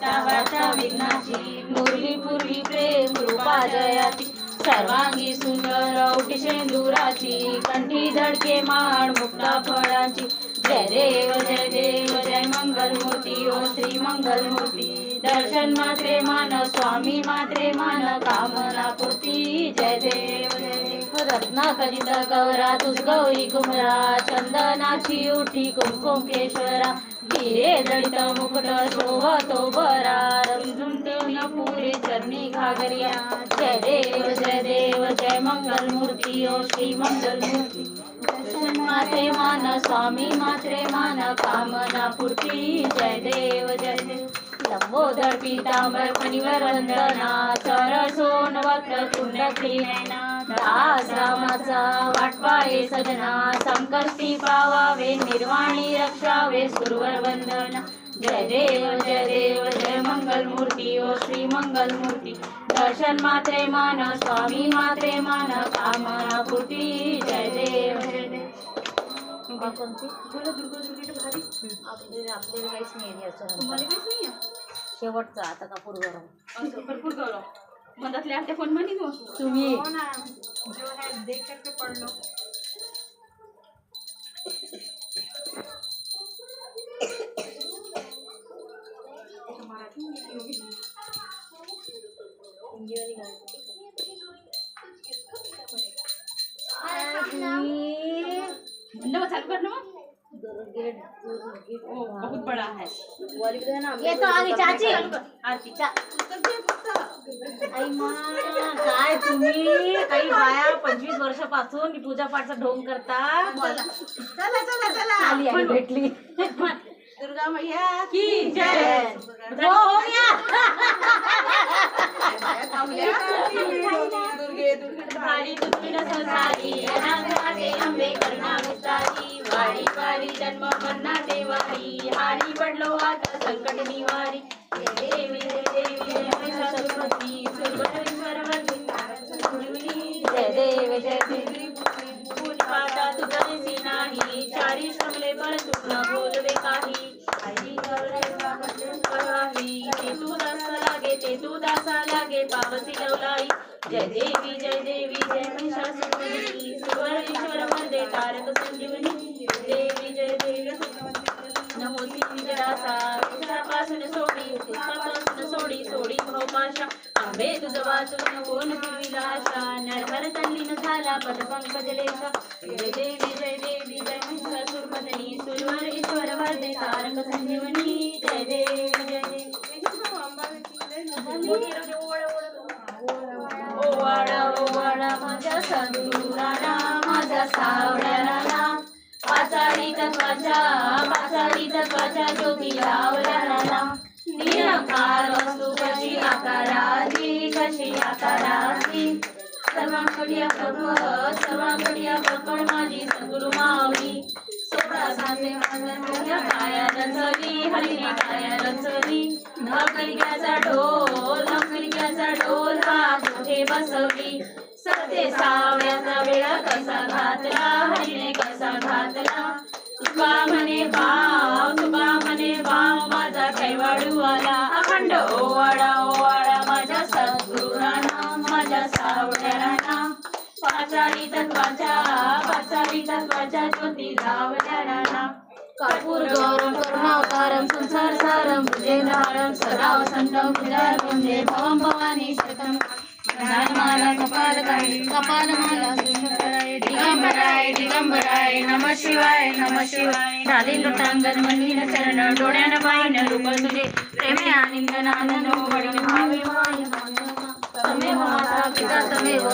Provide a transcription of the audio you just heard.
वाटा विघ्नाची पूर्वी पूर्वी प्रेम कृपा जयाची सर्वांगी सुंदर औटी शेंदुराची कंठी धडके माळ मुक्ता फळाची जय देव जय मंगल मूर्ती ओ श्री मंगल मूर्ती दर्शन मात्रे मान स्वामी मात्रे मान कामना पूर्ती जय देव रत्ना कलित गौरा तुझ गौरी कुमरा चंदनाची उठी कुमकुम केशवरा हिरे जडित मुकुट शोभतो बरा रंजुंटे पुरे चरणी घागरिया जय देव जय मंगल मूर्ती ओ श्री मंगल मूर्ती दर्शन मात्रे मान स्वामी मात्रे मान कामना पूर्ती जय देव लंबोदर पीतांबर फणीवर वंदना सरसोन वक्र कुंडली नयना दास रामाचा वाटपाये सजना संकष्टी पावावे निर्वाणी रक्षावे सुरवर वंदना जय देव जय मंगल मूर्ती ओ श्री मंगल मूर्ती दर्शन मात्रे मान स्वामी मात्रे मान कामना पूर्ती जय देव आपल्याला काहीच नाही असं शेवटचा आता कापूर गरम भरपूर गरम मधातले आते फोन म्हणी तुम्ही जो है देख करके पढ़ लो चालू कर ना बहुत बड़ा है ये तो आगे चाची आरती आई मां काय तुम्ही काही बाया 25 वर्षापासून पूजा पाठचा ढोंग करता चला चला चला आली भेटली दुर्गा मैया की जय हो गया दुर्गे भारी तुझी संसारी अनाथाचे अंबे करुणा विस्तारी वारी वारी जन्म मरणा देवारी हारी पडलो आता संकट निवारी जय देवी जय महिषासुरमर्दिनी सुरवरेश्वरवरदी जय देवी पूजपाता तुझे नाही चारी श्रमले परंतु न बोलवे काही ते तू दासा लागे पावसी गवलाई जय देवी जय महिषासुरमर्दिनी सुरवरेश्वर वरदे तारक संजीवनी देवी जय देवी नमोसी विजयासा तुझ्यापासून सोडी सोडी भोपाशा आंबे तुझ वाचून कोण विलासा नरहर तल्लीन झाला पदपंकजलेशा जय देवी जय महिषासुरमर्दिनी सुरवरेश्वर वरदे तारक संजीवनी जय देवी ओवाडा माझ्या संतुराना माझ्या सावळ्याला पाचारी तत्वाच्या ज्योती लावल्याला निरंकार वस्तू कशी आकाराची सर्वांकडे प्रकट माझी सद्गुरु माऊली सोळा सांगते माझ्या काया रचली हरिने काया रचली नकलिक्याचा ढोल कुठे बसवली सत्य सावळ्याचा वेळा कसा घातला हरिने कसा घातला तुका म्हणे भाव माझा कैवाडू आला अखंड ओवाडा माझ्या सद्गुरु राणा माझ्या सावळ्या राणा पाचारी तत्वाच्या ज्योती लावल्या राणा कर्पूर गौरम करुणावतारम संसार सारम भुजेंद्रहारम सदा वसंतम भुजय वंदे भवम भवानी शतम माला कपालमाला दिगंबराय नमः शिवाय झाली लुटांगण मंदिर चरण डोळ्यानं पाहिन रूप तुझे प्रेमे आनंदनानंद वडील भावे तमेव माता पिता तमेव